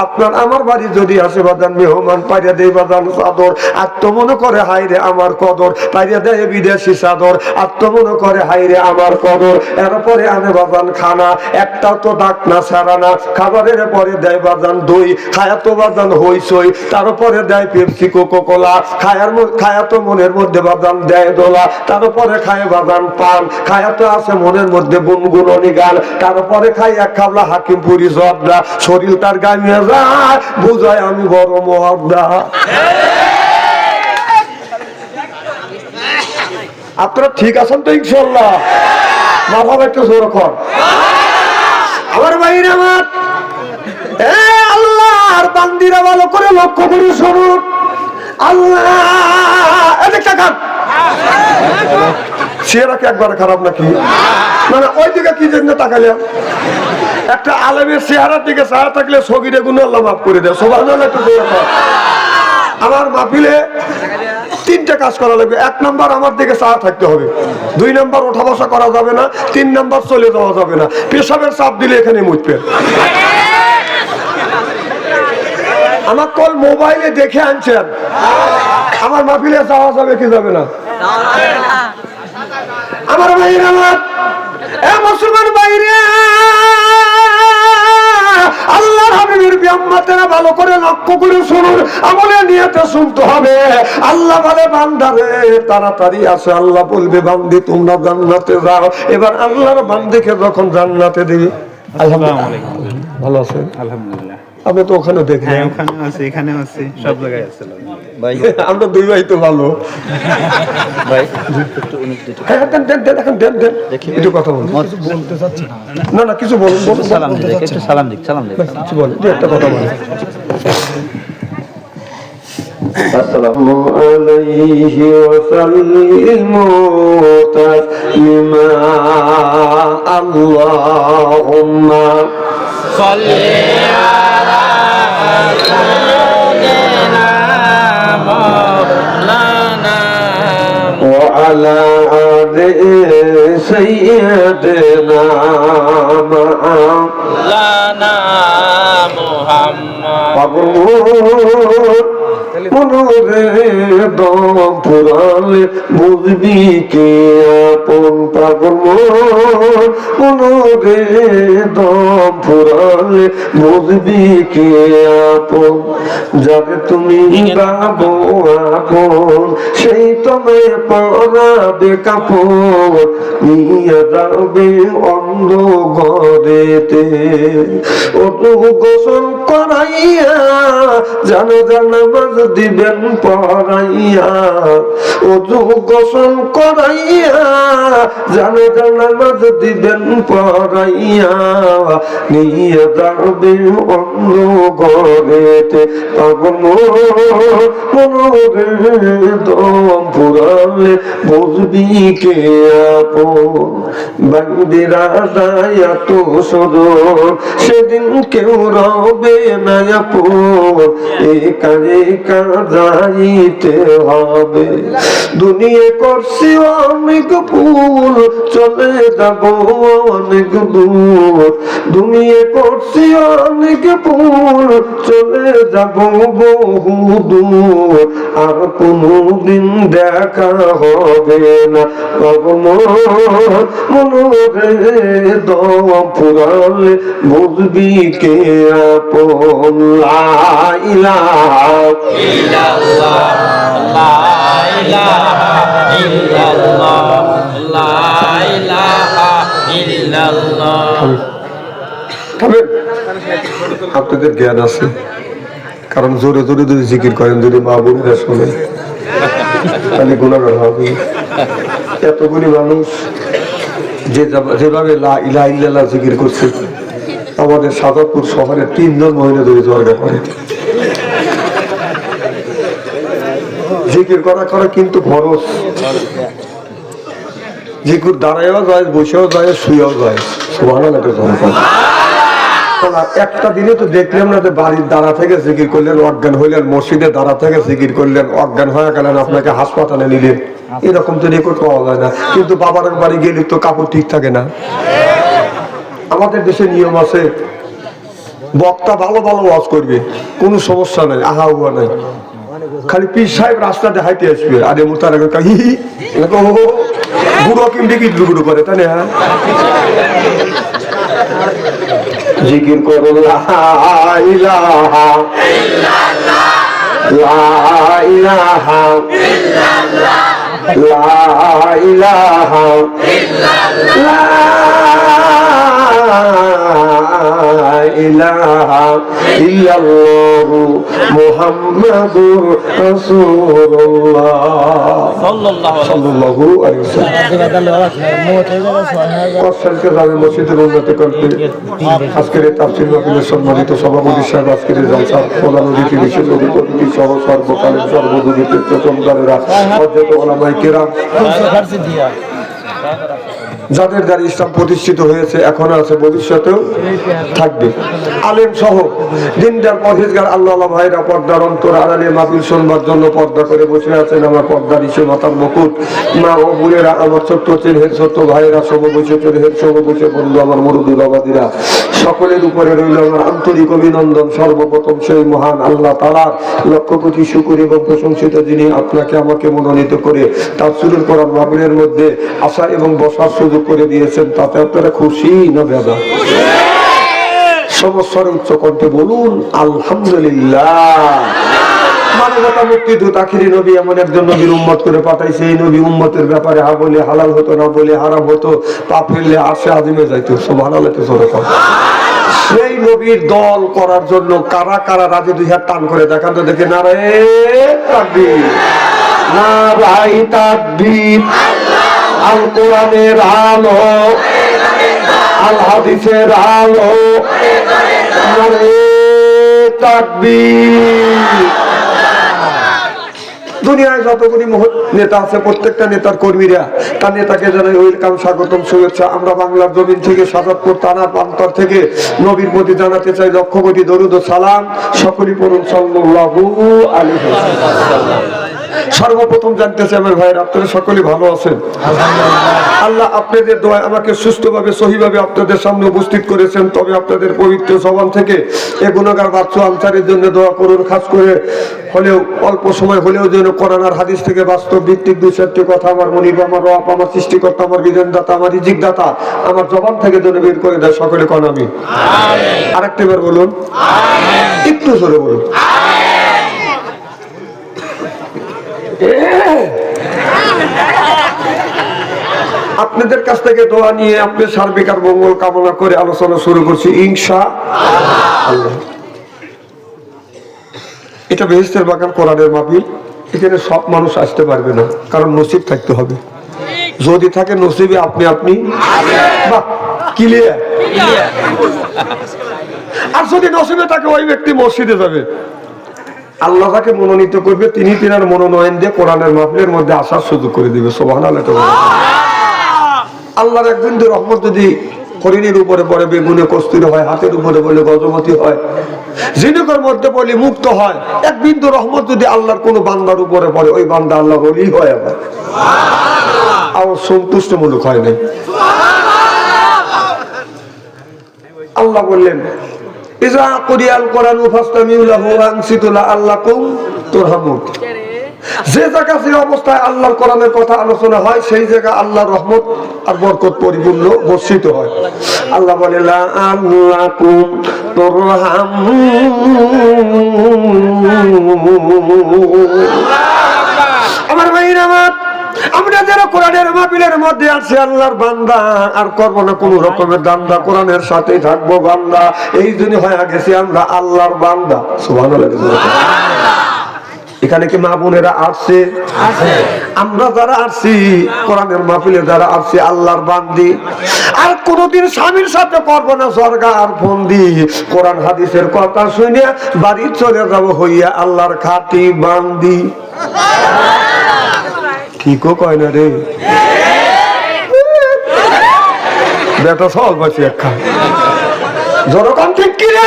আপনার আমার বাড়ি যদি আসে বাজান মেহমান পাইয়া দেয় বাজান চাদর, আর তো মনে করে হাইরে আমার কদর, পাইয়া দেয় বিদেশি চাদর, আর তো মনে করে হাইরে আমার কদর। এরপরে আনে বাজান খানা, একটাও তো ডাক না ছাড়া না, খাবারের পরে দেয় বাজান দই, খায়া তো বাজান হইসই, তারপরে দেয় পেপসি কোকো কোলা, খায়া তো মনের মধ্যে বাজান দেয় দোলা, তারপরে খায় বাজান পান, খায়া তো আছে মনের মধ্যে গুনগুননি গান, তারপরে খাই এক খাবলা হাকিমপুরি জর্দা, শরীর তার গামিয়ে যায়, বুঝায় আমি বড় মহব্দা। আপনারা ঠিক আছেন তো ইনশাল্লাহ? মাথা একটু জোর কর আমার ভাইরা আমার। আল্লাহর বান্দিরা ভালো করে লক্ষ্য করে শুনুন। আল্লাহ চেহারা কি একবারে খারাপ নাকি? মানে ওই দিকে কি জন্য তাকাইলাম? একটা আলেমের চেহারার দিকে চেহারা থাকলে সগিরে গুণ আল্লাহ মাফ করে দেয়। সুবহানাল্লাহ একটু জোরে কর। আমার মাহফিলে তিনটা কাজ করা লাগবে। এক নাম্বার আমার দিকে চাওয়া থাকতে হবে, 2 নাম্বার ওঠা বসা করা যাবে না, 3 নাম্বার চলে যাওয়া যাবে না। পেশাবের চাপ দিলে এখানে মুতবে। আমার কল মোবাইলে দেখে আনছেন, আমার মাহফিলে যাওয়া যাবে কি যাবে না? আমার ভাইরা আমার, মুসলমান ভাইরা, আল্লাহর হাবিবের বিয়াম্মাতেরা ভালো করে লক্ষ্য করে শুনুন, আমলে নিয়তে শুনতে হবে। আল্লাহ বলে বান্দারে তাড়াতাড়ি আসে, আল্লাহ বলবে বান্দি তোমরা জান্নাতে যাও। এবার আল্লাহর বান্দিকে যখন জান্নাতে দিবে, আলহামদুলিল্লাহ ভালো আছে আলহামদুলিল্লাহ। আপনি তো ওখানে দেখলেন, ওখানে আছে এখানে আছে সব জায়গায় আছে ভাই। আমরা দুই ভাই তো ভালো ভাই। একটু কথা বলুন। বলতে চাচ্ছি না না কিছু বলুন। সালাম দিন, একটু সালাম দিন, সালাম দিন, কিছু বলেন, একটা কথা বলেন। আসসালামু আলাইহি ওয়া সাল্লিমু তাসলিমা আল্লাহুম্মা সাল্লি আলা সাইয়্যিদিনা মাওলানা ওয়া আলা আলি সাইয়্যিদিনা মাওলানা মুহাম্মদ। মনোরে দম পুরালে বুঝবি কে আপন পাগল, মনোরে দম পুরালে বুঝবি কে আপন। যাকে তুমি ভাবো আপন সেই তোমায় পরাবে কাপড়, নিয়ে যাবে অন্ধ ঘরেতে। ও তো গোসল করাইয়া জানা জানা মাঝ দিবেন পড়াইয়া, ওযু গোসল করাইয়া জানা জানা মাঝ দিবেন পড়াইয়া, নিয়ে যাবে অন্য ঘরেতে। পাগল মনোরে দম পুরালে বুঝবি কে আপন। বান্দিরা যায় এত সরল সেদিন কেউ রবে না আপন, একারে যাইতে হবে। দুনিয়া করছি অনেক ভুল, চলে যাব অনেক দূর। দুনিয়া করছি অনেক ভুল, চলে যাব বহু দূর। আর কোনদিন দেখা হবে না মনোরে দম পুরালে বুঝবি কে আপন। লা ইলাহা ইল্লাল্লাহ, লা ইলাহা ইল্লাল্লাহ, লা ইলাহা ইল্লাল্লাহ। আপনাদের জ্ঞান আছে, কারণ জোরে জোরে যদি জিকির করেন, যদি মা বোনেরা শোনে তাহলে গুনাহগার হবে। এতগুলি মানুষ যেভাবে লা ইলাহা ইল্লাল্লাহ জিকির করছে, আমাদের সাদাতপুর শহরে 3 জন মহিলা ধরে জর্গা করে। জিকির করা কিন্তু খরচ। জিকির দাঁড়ায়ও যায়, বসেও যায়, শুয়েও যায়। একটা দিনে তো দেখলাম না যে বাড়ির দাঁড়া থেকে জিকির করলেন, অজ্ঞান হইলেন, মসজিদে দাঁড়া থেকে জিকির করলেন, অজ্ঞান হয়ে গেলেন, আপনাকে হাসপাতালে নিলেন। এরকম তো রেকর্ড পাওয়া যায় না। কিন্তু বাবার বাড়ি গেলে তো কাপড় ঠিক থাকে না। আমাদের দেশে নিয়ম আছে, বক্তা ভালো ভালো ওয়াজ করবে, কোনো সমস্যা নাই, আহা উহা নাই। খালি পীর সাহেব রাস্তা দেখাইতে আসবে, আরে মোতার বুড়ো কিমটি কি গুড়ো করে, তাই না? জিকির করো লা ইলাহা ইল্লাল্লাহ, লা ইলাহা ইল্লাল্লাহ, লা ইলাহা ইল্লাল্লাহ, লা ইলাহা ইল্লাল্লাহ মুহাম্মাদুর রাসূলুল্লাহ সাল্লাল্লাহু আলাইহি ওয়াসাল্লাম। মসজিদের উন্নতি করতে আজকের এই তাফসীর মাহফিলের সম্মানিত সভাপতি সাহেব, আজকের এই জলসা প্রধান অতিথি, বিশেষ অতিথি সহ সর্বকালের সর্বযুগের তীর্থচন্দ্রেরা, হযরত উলামায়ে কেরাম, যাদের দ্বারা ইসলাম প্রতিষ্ঠিত হয়েছে, এখনো আছে, ভবিষ্যতেও থাকবে, আলেম সহ দিনদার পরহেজগার আল্লাহ ভাইরা পর্দার অন্তর আড়ালে মাহফিল শুনবার জন্য পর্দা করে বসে আছেন। আমার পর্দার ইসে মাথার মুকুট মা ও বোনেরা, আমার ছোট্ট চেনহের ছোট্ট ভাইয়েরা, সব বসে চেনহের সব বসে বন্ধু, আমার মুরুদুল আবাদিরা, সকলের উপরে রইল আমার আন্তরিক অভিনন্দন। সর্বপ্রথম সেই মহান আল্লাহ তাআলার লক্ষ কোটি শুকর এবং প্রশংসিত, যিনি আপনাকে আমাকে মনোনীত করে তাফসীরুল কোরআন মাহফিলের মধ্যে আসা এবং বসার সুযোগ করে দিয়েছেন। তাতে আপনারা খুশি না বেদা? সমস্যার উচ্চ কণ্ঠে বলুন আলহামদুলিল্লাহ। মানবতা মুক্তিদূত আখিরি নবী এমন একজন নবীর উম্মত করে পাঠাইছে। এই নবী উম্মতের ব্যাপারে হা বলে হালাল হতো, না বলে হারাম হতো, পাপ ফেললে আরশে আজিমে যাইতো। সুবহানাল্লাহ। সেই নবীর দল করার জন্য কারা কারা রাজে দুই হাত টান করে দেখান তো দেখে। নারে তাকবীর, নারায়ে তাকবীর। আল কোরআনের আলো, আল হাদিসের আলো, নারে তাকবীর। দুনিয়ায় যতগুলি নেতা আছে, প্রত্যেকটা নেতার কর্মীরা তার নেতাকে জানাই ওয়েলকাম, স্বাগতম, শুভেচ্ছা। আমরা বাংলার জমিন থেকে, সাজাদপুর থানা প্রান্তর থেকে নবীর প্রতি জানাতে চাই লক্ষ কোটি দরুদ ও সালাম। সকলেই পড়ুন সাল্লাল্লাহু আলাইহি ওয়াসাল্লাম। সর্বপ্রথম জানতে চাই আমার ভাইয়ের, আপনারা সকলে ভালো আছেন? আল্লাহ আপনাদের দোয়ায় আমাকে সুস্থভাবে সহিভাবে আপনাদের সামনে উপস্থিত করেছেন। তবে আপনাদের পবিত্র জবান থেকে এ গুনাহগার বাচ্চা আনসারের জন্য দোয়া করুন। খাস করে হলেও অল্প সময় হলেও যেন কোরআন আর হাদিস থেকে বাস্তব ভিত্তিক দুই চারটি কথা আমার মনিব, আমার রব, আমার সৃষ্টিকর্তা, আমার বিধানদাতা, আমার রিজিকদাতা আমার জবান থেকে যেন বের করে দেয়। সকলে কোন আমি আরেকটা বার বলুন, একটু জোরে বলুন। আপনাদের কাছ থেকে দোয়া নিয়ে আপনার সার্বিক আর মঙ্গল কামনা করে আলোচনা শুরু করছি ইনশাআল্লাহ। এটা বেহেশতের বাগান কোরআনের মাহফিল। এখানে সব মানুষ আসতে পারবে না, কারণ নসিব থাকতে হবে। যদি থাকে নসিবে আপনি ক্লিয়ার। আর যদি নসিবে থাকে ওই ব্যক্তি মসজিদে যাবে। আল্লাহ যাকে মনোনীত করবে তিনি তিনার মনোনয়ন দিয়ে কোরআনের মাহফিলের মধ্যে আসার সুযোগ করে দিবে। সুবহানাল্লাহ। আল্লাহর এক বিন্দু রহমত যদি হরিণের উপরে পড়ে, বেগুনে কস্তুরী হয়, হাতের উপরে বলে গজমতি হয়, জিনুকের মধ্যে বলে মুক্ত হয়, এক বিন্দু রহমত যদি আল্লাহর কোন বান্দার উপরে পড়ে, ওই বান্দা আল্লাহ বলি হয়। আবার সন্তুষ্টমূলক হয় নাই। আল্লাহ বললেন ইজা কুরিয়াল কোরআন ফাসতামিউ লাহু ওয়ানসিতু লাআল্লাকুম তুরহামুন। যে জায়গা যে অবস্থায় আল্লাহর কোরআনের কথা আলোচনা হয়, সেই জায়গা আল্লাহর রহমত আর বরকত পরিপূর্ণ বর্ষিত হয়। আল্লাহ বলে লাআল্লাকুম তুরহামুন। আমার ভাইরা, আমার আমরা যারা কোরআনের মাহফিলের মধ্যে আছি আল্লাহর বান্দা, আর করবো না কোন রকমের দান্দা, কোরআনের সাথেই থাকবো বান্দা। এই জন্য হয়ে গেছি আমরা আল্লাহর বান্দা। সুবহানাল্লাহ। এখানে কি মা বোনেরা আসছে? আমরা যারা আসছি কোরআনের মাহফিলে, যারা আসছি আল্লাহর বান্দি, আর কোনদিন স্বামীর সাথে করবো না সরকার বন্দি। কোরআন হাদিসের কথা শুনে বাড়ি চলে যাবো হইয়া আল্লাহর খাঁটি বান্দি। ঠিকও কয় না রে বেটা, সব বাঁচি একটা জনগণ ঠিক কিনা?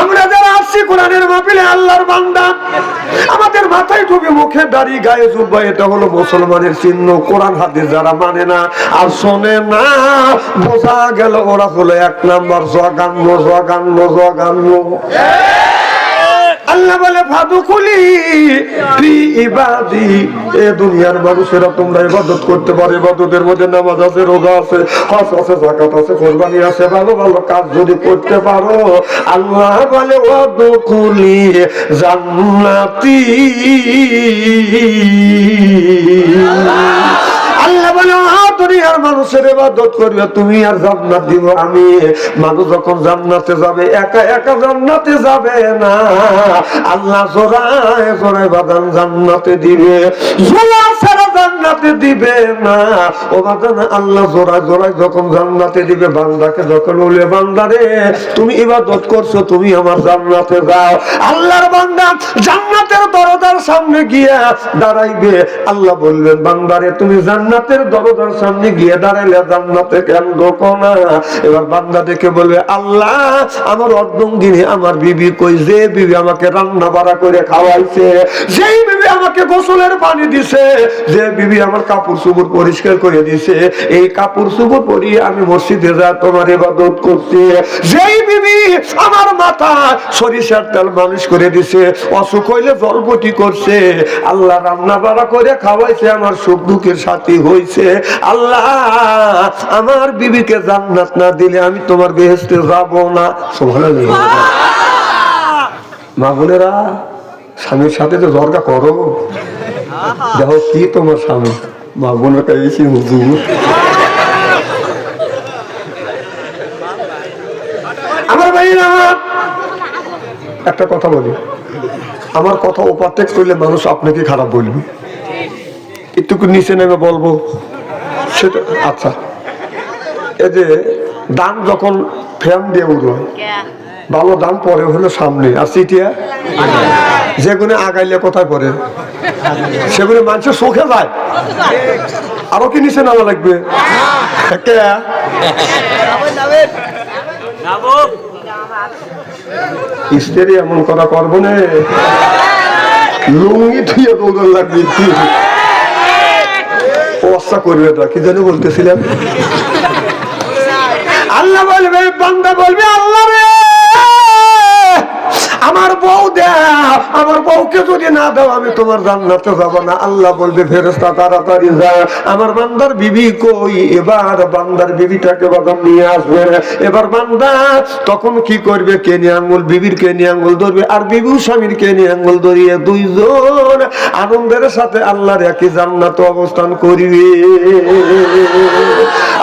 আমরা যারা আসছি কোরআনের মাহফিলে আল্লাহর বান্দা, আমাদের মাথায় টুপি, মুখে দাড়ি, গায়ে জুব্বা, এটা হলো মুসলমানের চিহ্ন। কোরআন হাদিস যারা মানে না আর শোনে না, বোঝা গেল ওরা হলো 1 নাম্বার জগান্য জগান্য জগান্য। আল্লাহ বলে ফাদুকুলি ফি ইবাদি, এ দুনিয়ার মানুষেরা তোমরা ইবাদত করতে পারো। ইবাদতের মধ্যে নামাজ আছে, রোজা আছে, হজ আছে, যাকাত আছে, কুরবানি আছে, ভালো ভালো কাজ যদি করতে পারো, আল্লাহ বলে ওয়াদুকুলি জান্নাতি। আল্লাহ বলে দুনিয়ার মানুষের ইবাদত করবে তুমি আর জান্নাত দিব আমি। মানুষ যখন জান্নাতে যাবে একা একা জান্নাতে যাবে না, আল্লাহ জোড়ায় জোড়ায় বাদান জান্নাতে দিবে, জোড়া ছাড়া জান্নাতে দিবে না। ও বাদান আল্লাহ জোড়ায় জোড়ায় যখন জান্নাতে দিবে, বান্দাকে যখন বলে বান্দারে তুমি ইবাদত করছো, তুমি আমার জান্নাতে যাও। আল্লাহর বান্দা জান্নাতের দরজার সামনে গিয়ে দাঁড়াইবে, আল্লাহ বলবেন বান্দারে তুমি জান্নাতের দরজার সামনে গিয়ে দাঁড়াইলে জান্নাতে কেন ঢোকো না? এবার বান্দা দেখে বলবে আল্লাহ আমার অর্ধঙ্গিনী আমার বিবি কই? যে বিবি আমাকে রান্না বাড়া করে খাওয়াইছে, যেই বিবি আমাকে গোসলের পানি দিছে, যে বিবি আমার কাপড় চোপড় পরিষ্কার করে দিছে, এই কাপড় চোপড় পরিয়ে আমি মসজিদে যা তোমার ইবাদত করছি, যেই বিবি আমার মাথা সরিষার তেল মালিশ করে দিছে, অসুখ হইলে জলপটি করছে, আল্লাহ রান্না বাড়া করে খাওয়াইছে, আমার সুখ দুঃখের সাথী হইছে, আল্লাহ আমার বিবিকে জান্নাত না দিলে আমি তোমার বেহেশতে যাব না। সুবহানাল্লাহ। মা বোনেরা, স্বামীর সাথে তো ঝগড়া করো, দেখো কি তোমার স্বামী। মা বোনের কাছে হুজুর আমার ভাইরা, একটা কথা বলি, আমার কথা ওভারটেক করলে মানুষ আপনাকে খারাপ বলবে, একটু নিচে নেমে বলবো সেটা। আচ্ছা, এই যে দান যখন ফ্যান দিয়ে উড়োয়, ভালো দান পরে হলো সামনে, আর চিটিয়া যেগুলো আগাইলে কোথায় পড়ে, সেগুলো মানুষের চোখে যায়। আরো কি নিচে নামা লাগবে? স্ত্রী এমন কথা করবো না, লুঙ্গি ধুয়ে দৌড় লাগবে, অবস্থা করবে। কি জানি বলতেছিলাম, আল্লাহ বলবে বান্দা বলবে আল্লাহ রে আমার বউ দাও, আমার বউকে যদি না দাও আমি তোমার জান্নাতে যাব না। আল্লাহ বলবে ফেরেশতা তাড়াতাড়ি যা, আমার বান্দার বিবি কই? এবার বান্দার বিবিটাকে বাদাম নিয়ে আসবে। এবার বান্দা তখন কি করবে? কেনি আঙ্গুল বিবির কেনি আঙ্গুল ধরবে, আর বিবু স্বামীর কেনি আঙ্গুল ধরিয়ে দুইজন আনন্দের সাথে আল্লাহর একই জান্নাতে অবস্থান করিবে।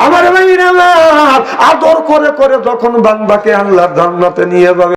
আমার ভাইরা আদর করে করে যখন বান্দাকে আল্লাহর জান্নাতে নিয়ে যাবে,